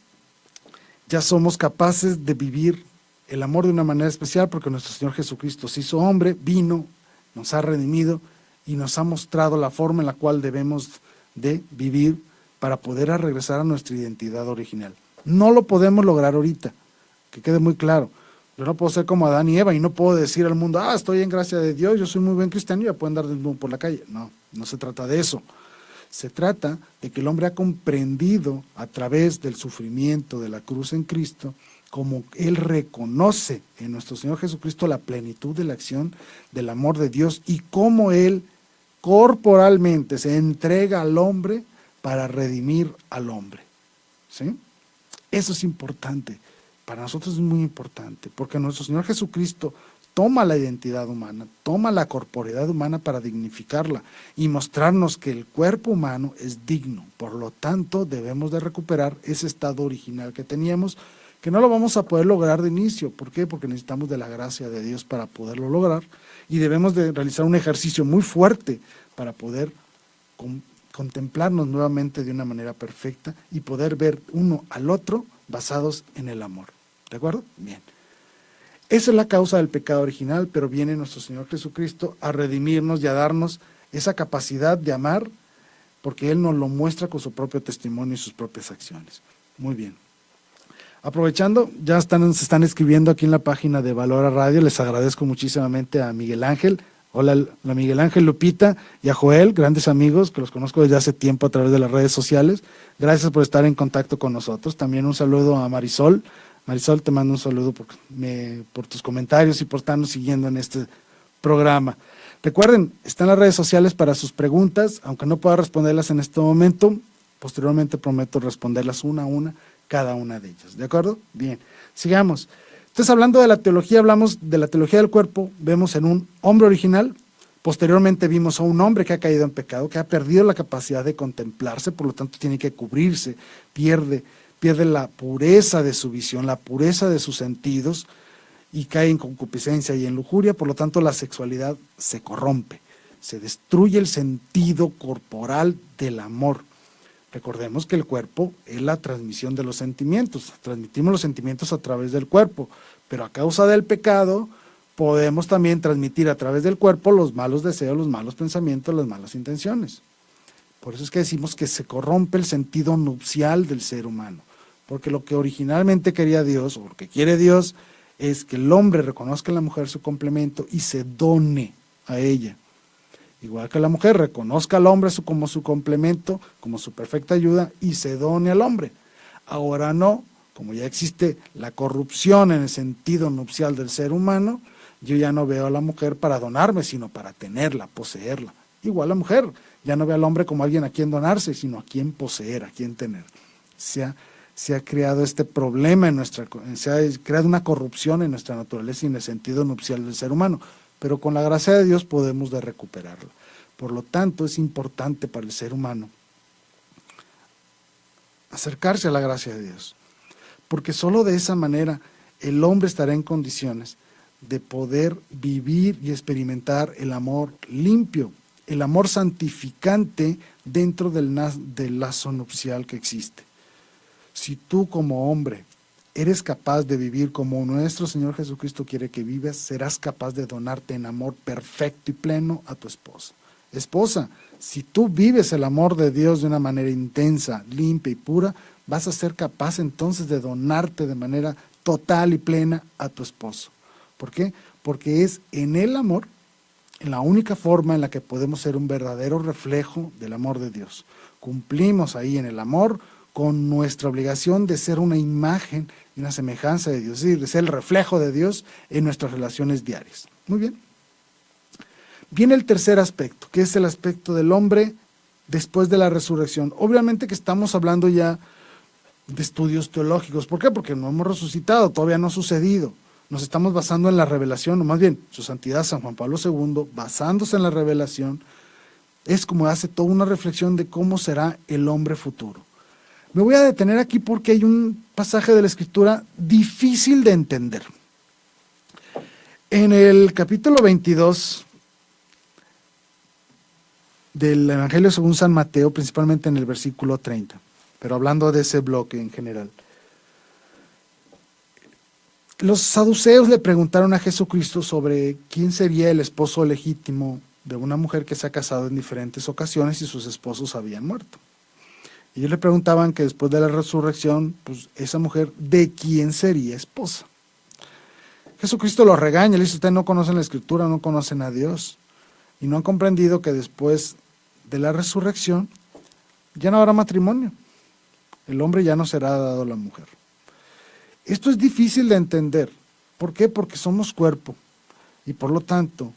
ya somos capaces de vivir el amor de una manera especial porque nuestro Señor Jesucristo se hizo hombre, vino, nos ha redimido y nos ha mostrado la forma en la cual debemos de vivir para poder regresar a nuestra identidad original. No lo podemos lograr ahorita, que quede muy claro. Yo no puedo ser como Adán y Eva y no puedo decir al mundo, estoy en gracia de Dios, yo soy muy buen cristiano y ya puedo andar desnudo por la calle. No, no se trata de eso. Se trata de que el hombre ha comprendido a través del sufrimiento de la cruz en Cristo, como él reconoce en nuestro Señor Jesucristo la plenitud de la acción del amor de Dios y cómo él corporalmente se entrega al hombre para redimir al hombre. ¿Sí? Eso es importante. Para nosotros es muy importante, porque nuestro Señor Jesucristo toma la identidad humana, toma la corporeidad humana para dignificarla y mostrarnos que el cuerpo humano es digno. Por lo tanto, debemos de recuperar ese estado original que teníamos, que no lo vamos a poder lograr de inicio. ¿Por qué? Porque necesitamos de la gracia de Dios para poderlo lograr y debemos de realizar un ejercicio muy fuerte para poder contemplarnos nuevamente de una manera perfecta y poder ver uno al otro basados en el amor. ¿De acuerdo? Bien. Esa es la causa del pecado original, pero viene nuestro Señor Jesucristo a redimirnos y a darnos esa capacidad de amar, porque Él nos lo muestra con su propio testimonio y sus propias acciones. Muy bien. Aprovechando, ya se están escribiendo aquí en la página de Valora Radio, les agradezco muchísimamente a Miguel Ángel. Hola a Miguel Ángel, Lupita y a Joel, grandes amigos que los conozco desde hace tiempo a través de las redes sociales. Gracias por estar en contacto con nosotros. También un saludo a Marisol. Marisol, te mando un saludo por tus comentarios y por estarnos siguiendo en este programa. Recuerden, están las redes sociales para sus preguntas, aunque no pueda responderlas en este momento, posteriormente prometo responderlas una a una, cada una de ellas. ¿De acuerdo? Bien, sigamos. Entonces, hablando de la teología, hablamos de la teología del cuerpo, vemos en un hombre original, posteriormente vimos a un hombre que ha caído en pecado, que ha perdido la capacidad de contemplarse, por lo tanto tiene que cubrirse, pierde la pureza de su visión, la pureza de sus sentidos y cae en concupiscencia y en lujuria, por lo tanto la sexualidad se corrompe, se destruye el sentido corporal del amor. Recordemos que el cuerpo es la transmisión de los sentimientos, transmitimos los sentimientos a través del cuerpo, pero a causa del pecado podemos también transmitir a través del cuerpo los malos deseos, los malos pensamientos, las malas intenciones. Por eso es que decimos que se corrompe el sentido nupcial del ser humano. porque lo que originalmente quería Dios, o lo que quiere Dios, es que el hombre reconozca a la mujer su complemento y se done a ella. Igual que la mujer reconozca al hombre como su complemento, como su perfecta ayuda, y se done al hombre. Ahora no, como ya existe la corrupción en el sentido nupcial del ser humano, yo ya no veo a la mujer para donarme, sino para tenerla, poseerla. Igual la mujer, ya no ve al hombre como alguien a quien donarse, sino a quien poseer, a quien tener. Se ha creado este problema se ha creado una corrupción en nuestra naturaleza y en el sentido nupcial del ser humano, pero con la gracia de Dios podemos recuperarlo. Por lo tanto, es importante para el ser humano acercarse a la gracia de Dios, porque solo de esa manera el hombre estará en condiciones de poder vivir y experimentar el amor limpio, el amor santificante dentro del lazo nupcial que existe. Si tú como hombre eres capaz de vivir como nuestro Señor Jesucristo quiere que vivas, serás capaz de donarte en amor perfecto y pleno a tu esposa. Esposa, si tú vives el amor de Dios de una manera intensa, limpia y pura, vas a ser capaz entonces de donarte de manera total y plena a tu esposo. ¿Por qué? Porque es en el amor, en la única forma en la que podemos ser un verdadero reflejo del amor de Dios. Cumplimos ahí en el amor con nuestra obligación de ser una imagen y una semejanza de Dios, es decir, de ser el reflejo de Dios en nuestras relaciones diarias. Muy bien. Viene el tercer aspecto, que es el aspecto del hombre después de la resurrección. Obviamente que estamos hablando ya de estudios teológicos. ¿Por qué? Porque no hemos resucitado, todavía no ha sucedido. Nos estamos basando en la revelación, o más bien, su santidad San Juan Pablo II, basándose en la revelación, es como hace toda una reflexión de cómo será el hombre futuro. Me voy a detener aquí porque hay un pasaje de la Escritura difícil de entender. En el capítulo 22 del Evangelio según San Mateo, principalmente en el versículo 30, pero hablando de ese bloque en general. Los saduceos le preguntaron a Jesucristo sobre quién sería el esposo legítimo de una mujer que se ha casado en diferentes ocasiones y sus esposos habían muerto. Y ellos le preguntaban que después de la resurrección, pues esa mujer, ¿de quién sería esposa? Jesucristo los regaña, le dice, ustedes no conocen la Escritura, no conocen a Dios, y no han comprendido que después de la resurrección ya no habrá matrimonio. El hombre ya no será dado a la mujer. Esto es difícil de entender. ¿Por qué? Porque somos cuerpo, y por lo tanto,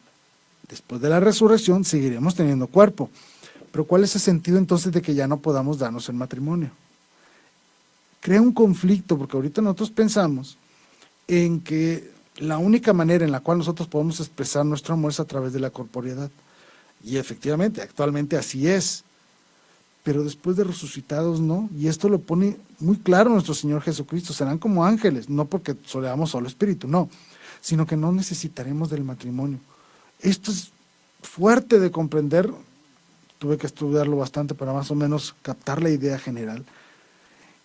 después de la resurrección seguiremos teniendo cuerpo. Pero ¿cuál es el sentido entonces de que ya no podamos darnos el matrimonio? Crea un conflicto, porque ahorita nosotros pensamos en que la única manera en la cual nosotros podemos expresar nuestro amor es a través de la corporeidad. Y efectivamente, actualmente así es. Pero después de resucitados no. Y esto lo pone muy claro nuestro Señor Jesucristo. Serán como ángeles, no porque seamos solo espíritu, no. Sino que no necesitaremos del matrimonio. Esto es fuerte de comprender. Tuve que estudiarlo bastante para más o menos captar la idea general.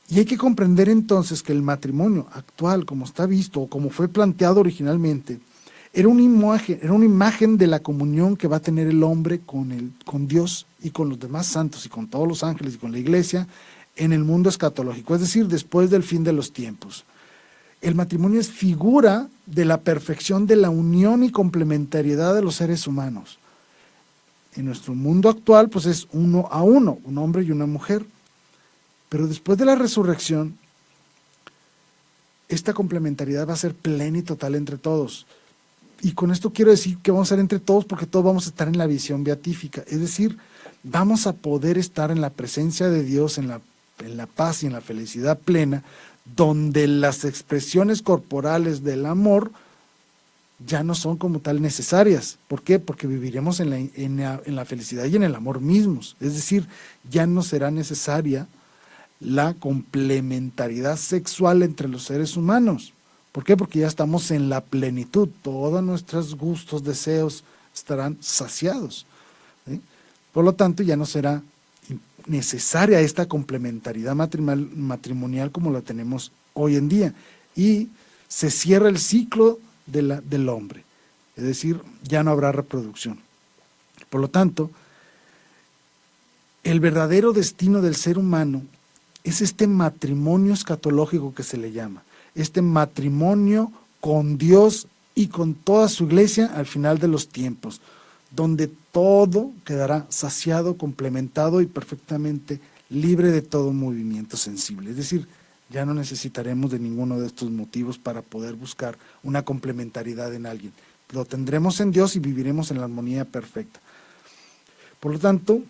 Y hay que comprender entonces que el matrimonio actual, como está visto o como fue planteado originalmente, era una imagen de la comunión que va a tener el hombre con Dios y con los demás santos y con todos los ángeles y con la iglesia en el mundo escatológico, es decir, después del fin de los tiempos. El matrimonio es figura de la perfección de la unión y complementariedad de los seres humanos. En nuestro mundo actual, pues es 1 a 1, un hombre y una mujer. Pero después de la resurrección, esta complementariedad va a ser plena y total entre todos. Y con esto quiero decir que vamos a ser entre todos porque todos vamos a estar en la visión beatífica. Es decir, vamos a poder estar en la presencia de Dios, en la paz y en la felicidad plena, donde las expresiones corporales del amor ya no son como tal necesarias. ¿Por qué? Porque viviremos en la felicidad y en el amor mismos. Es decir, ya no será necesaria la complementariedad sexual entre los seres humanos. ¿Por qué? Porque ya estamos en la plenitud. Todos nuestros gustos, deseos estarán saciados, ¿sí? Por lo tanto, ya no será necesaria esta complementariedad matrimonial como la tenemos hoy en día. Y se cierra el ciclo del hombre, es decir, ya no habrá reproducción. Por lo tanto, el verdadero destino del ser humano es este matrimonio escatológico que se le llama, este matrimonio con Dios y con toda su iglesia al final de los tiempos, donde todo quedará saciado, complementado y perfectamente libre de todo movimiento sensible. Es decir, ya no necesitaremos de ninguno de estos motivos para poder buscar una complementariedad en alguien. Lo tendremos en Dios y viviremos en la armonía perfecta. Por lo tanto,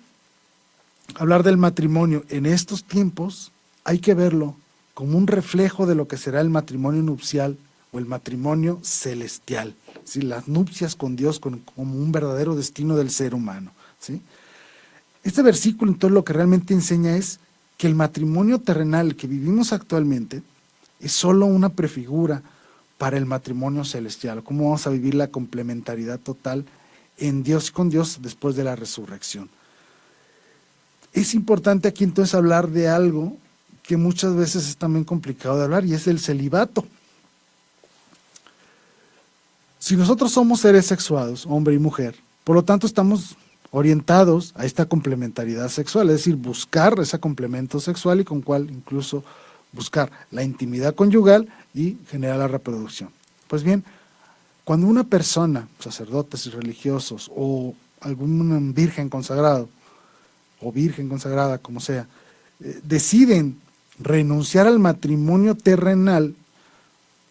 hablar del matrimonio en estos tiempos hay que verlo como un reflejo de lo que será el matrimonio nupcial o el matrimonio celestial, ¿sí? Las nupcias con Dios como un verdadero destino del ser humano, ¿sí? Este versículo entonces lo que realmente enseña es que el matrimonio terrenal que vivimos actualmente es solo una prefigura para el matrimonio celestial, cómo vamos a vivir la complementariedad total en Dios y con Dios después de la resurrección. Es importante aquí entonces hablar de algo que muchas veces es también complicado de hablar, y es el celibato. Si nosotros somos seres sexuados, hombre y mujer, por lo tanto estamos orientados a esta complementariedad sexual, es decir, buscar ese complemento sexual y con cual incluso buscar la intimidad conyugal y generar la reproducción. Pues bien, cuando una persona, sacerdotes y religiosos o algún virgen consagrado o virgen consagrada, como sea, deciden renunciar al matrimonio terrenal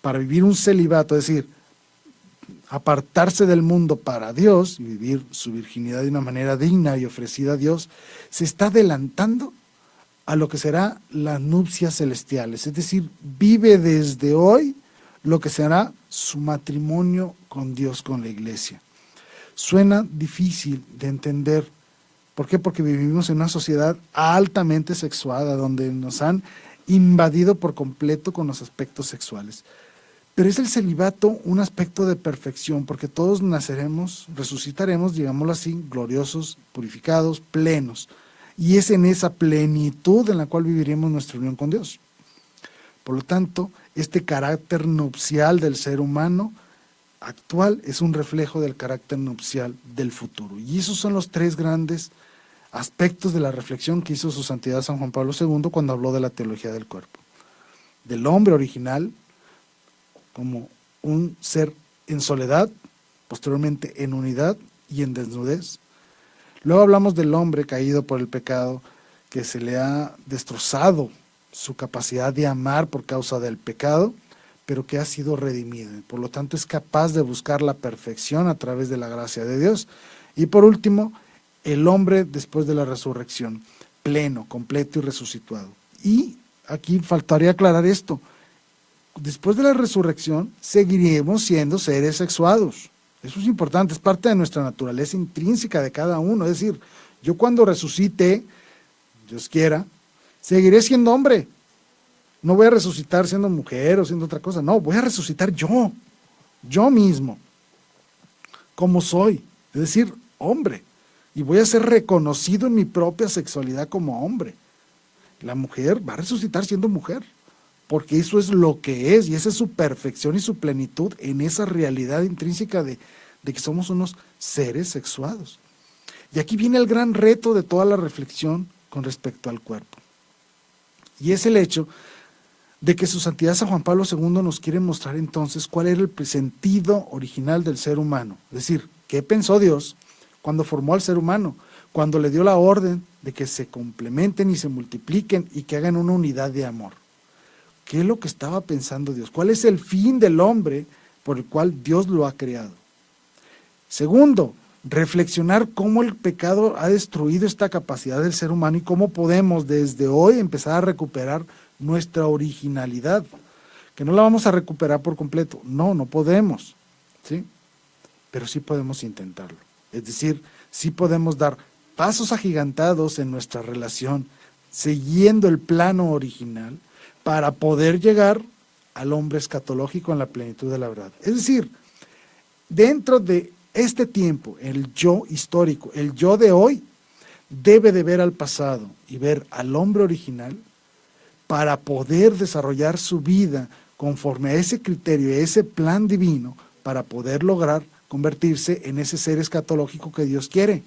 para vivir un celibato, es decir, apartarse del mundo para Dios y vivir su virginidad de una manera digna y ofrecida a Dios, se está adelantando a lo que será las nupcias celestiales, es decir, vive desde hoy lo que será su matrimonio con Dios, con la iglesia. Suena difícil de entender. ¿Por qué? Porque vivimos en una sociedad altamente sexuada, donde nos han invadido por completo con los aspectos sexuales. Pero es el celibato un aspecto de perfección, porque todos naceremos, resucitaremos, digámoslo así, gloriosos, purificados, plenos. Y es en esa plenitud en la cual viviremos nuestra unión con Dios. Por lo tanto, este carácter nupcial del ser humano actual es un reflejo del carácter nupcial del futuro. Y esos son los tres grandes aspectos de la reflexión que hizo su santidad San Juan Pablo II cuando habló de la teología del cuerpo. Del hombre original como un ser en soledad, posteriormente en unidad y en desnudez. Luego hablamos del hombre caído por el pecado, que se le ha destrozado su capacidad de amar por causa del pecado, pero que ha sido redimido. Por lo tanto, es capaz de buscar la perfección a través de la gracia de Dios. Y por último, el hombre después de la resurrección, pleno, completo y resucitado. Y aquí faltaría aclarar esto. Después de la resurrección, seguiremos siendo seres sexuados. Eso es importante, es parte de nuestra naturaleza intrínseca de cada uno. Es decir, yo cuando resucite, Dios quiera, seguiré siendo hombre. No voy a resucitar siendo mujer o siendo otra cosa. No, voy a resucitar yo mismo, como soy. Es decir, hombre. Y voy a ser reconocido en mi propia sexualidad como hombre. La mujer va a resucitar siendo mujer, porque eso es lo que es, y esa es su perfección y su plenitud en esa realidad intrínseca de que somos unos seres sexuados. Y aquí viene el gran reto de toda la reflexión con respecto al cuerpo. Y es el hecho de que su santidad San Juan Pablo II nos quiere mostrar entonces cuál era el sentido original del ser humano. Es decir, ¿qué pensó Dios cuando formó al ser humano? Cuando le dio la orden de que se complementen y se multipliquen y que hagan una unidad de amor. ¿Qué es lo que estaba pensando Dios? ¿Cuál es el fin del hombre por el cual Dios lo ha creado? Segundo, reflexionar cómo el pecado ha destruido esta capacidad del ser humano y cómo podemos desde hoy empezar a recuperar nuestra originalidad, que no la vamos a recuperar por completo. No, no podemos, ¿sí? Pero sí podemos intentarlo. Es decir, sí podemos dar pasos agigantados en nuestra relación, siguiendo el plano original, para poder llegar al hombre escatológico en la plenitud de la verdad. Es decir, dentro de este tiempo, el yo histórico, el yo de hoy, debe de ver al pasado y ver al hombre original para poder desarrollar su vida conforme a ese criterio, a ese plan divino, para poder lograr convertirse en ese ser escatológico que Dios quiere.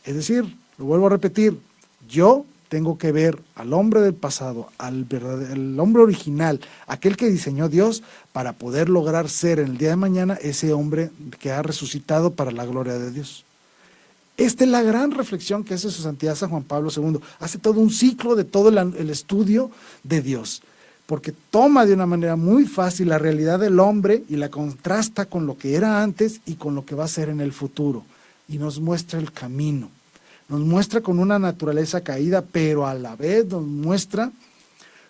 Es decir, lo vuelvo a repetir, yo tengo que ver al hombre del pasado, al hombre original, aquel que diseñó Dios, para poder lograr ser en el día de mañana ese hombre que ha resucitado para la gloria de Dios. Esta es la gran reflexión que hace su santidad San Juan Pablo II. Hace todo un ciclo de todo el estudio de Dios, porque toma de una manera muy fácil la realidad del hombre y la contrasta con lo que era antes y con lo que va a ser en el futuro, y nos muestra el camino. Nos muestra con una naturaleza caída, pero a la vez nos muestra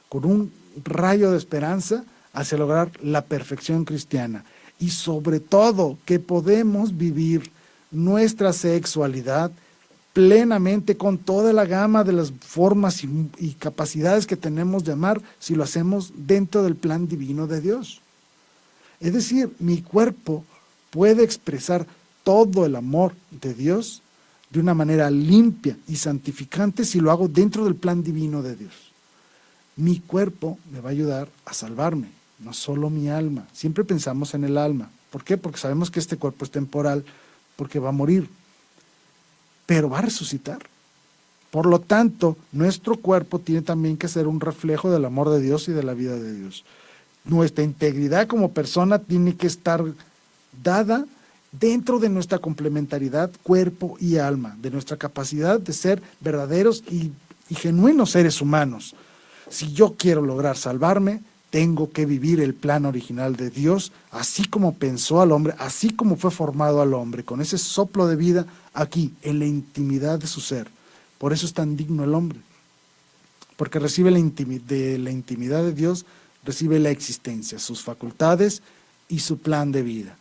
con un rayo de esperanza hacia lograr la perfección cristiana. Y sobre todo, que podemos vivir nuestra sexualidad plenamente con toda la gama de las formas y capacidades que tenemos de amar, si lo hacemos dentro del plan divino de Dios. Es decir, mi cuerpo puede expresar todo el amor de Dios de una manera limpia y santificante si lo hago dentro del plan divino de Dios. Mi cuerpo me va a ayudar a salvarme, no solo mi alma. Siempre pensamos en el alma. ¿Por qué? Porque sabemos que este cuerpo es temporal, porque va a morir, pero va a resucitar. Por lo tanto, nuestro cuerpo tiene también que ser un reflejo del amor de Dios y de la vida de Dios. Nuestra integridad como persona tiene que estar dada dentro de nuestra complementariedad cuerpo y alma, de nuestra capacidad de ser verdaderos y genuinos seres humanos. Si yo quiero lograr salvarme, tengo que vivir el plan original de Dios, así como pensó al hombre, así como fue formado al hombre, con ese soplo de vida aquí, en la intimidad de su ser. Por eso es tan digno el hombre, porque recibe de la intimidad de Dios, recibe la existencia, sus facultades y su plan de vida.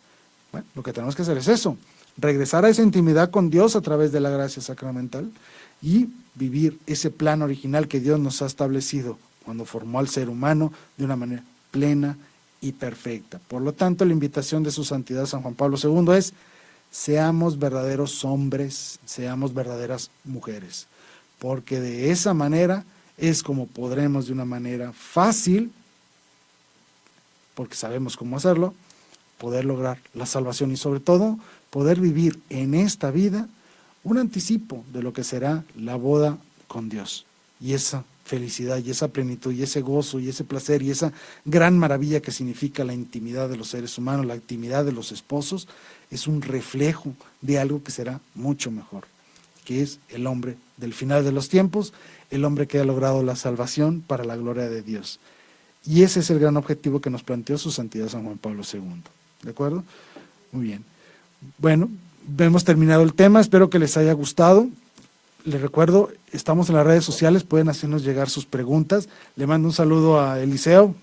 Bueno, lo que tenemos que hacer es eso, regresar a esa intimidad con Dios a través de la gracia sacramental y vivir ese plan original que Dios nos ha establecido cuando formó al ser humano de una manera plena y perfecta. Por lo tanto, la invitación de su santidad San Juan Pablo II es: seamos verdaderos hombres, seamos verdaderas mujeres, porque de esa manera es como podremos de una manera fácil, porque sabemos cómo hacerlo, poder lograr la salvación y sobre todo poder vivir en esta vida un anticipo de lo que será la boda con Dios, y esa felicidad y esa plenitud y ese gozo y ese placer y esa gran maravilla que significa la intimidad de los seres humanos, la intimidad de los esposos, es un reflejo de algo que será mucho mejor, que es el hombre del final de los tiempos, el hombre que ha logrado la salvación para la gloria de Dios. Y ese es el gran objetivo que nos planteó su santidad San Juan Pablo II. ¿De acuerdo? Muy bien. Bueno, hemos terminado el tema, espero que les haya gustado. Les recuerdo, estamos en las redes sociales, pueden hacernos llegar sus preguntas. Le mando un saludo a Eliseo.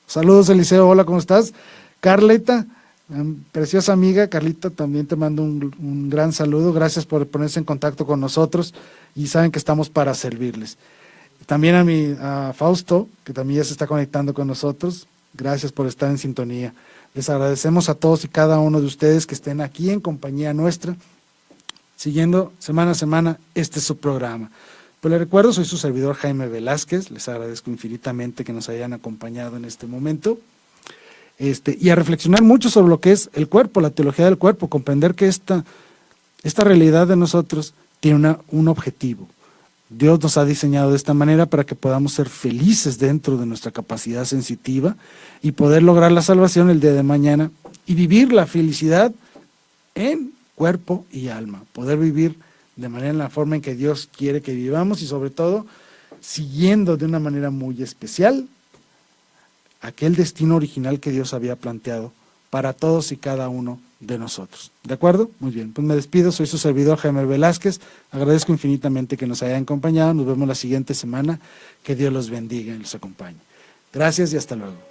Saludos, Eliseo, hola, ¿cómo estás? Carlita, preciosa amiga, Carlita, también te mando un gran saludo. Gracias por ponerse en contacto con nosotros y saben que estamos para servirles. También a Fausto, que también ya se está conectando con nosotros. Gracias por estar en sintonía. Les agradecemos a todos y cada uno de ustedes que estén aquí en compañía nuestra, siguiendo semana a semana este es su programa. Pues les recuerdo, soy su servidor Jaime Velázquez, les agradezco infinitamente que nos hayan acompañado en este momento, y a reflexionar mucho sobre lo que es el cuerpo, la teología del cuerpo, comprender que esta realidad de nosotros tiene un objetivo. Dios nos ha diseñado de esta manera para que podamos ser felices dentro de nuestra capacidad sensitiva y poder lograr la salvación el día de mañana y vivir la felicidad en cuerpo y alma, poder vivir de manera en la forma en que Dios quiere que vivamos y sobre todo siguiendo de una manera muy especial aquel destino original que Dios había planteado para todos y cada uno de nosotros. ¿De acuerdo? Muy bien, pues me despido, soy su servidor Jaime Velázquez, agradezco infinitamente que nos hayan acompañado, nos vemos la siguiente semana, que Dios los bendiga y los acompañe. Gracias y hasta luego.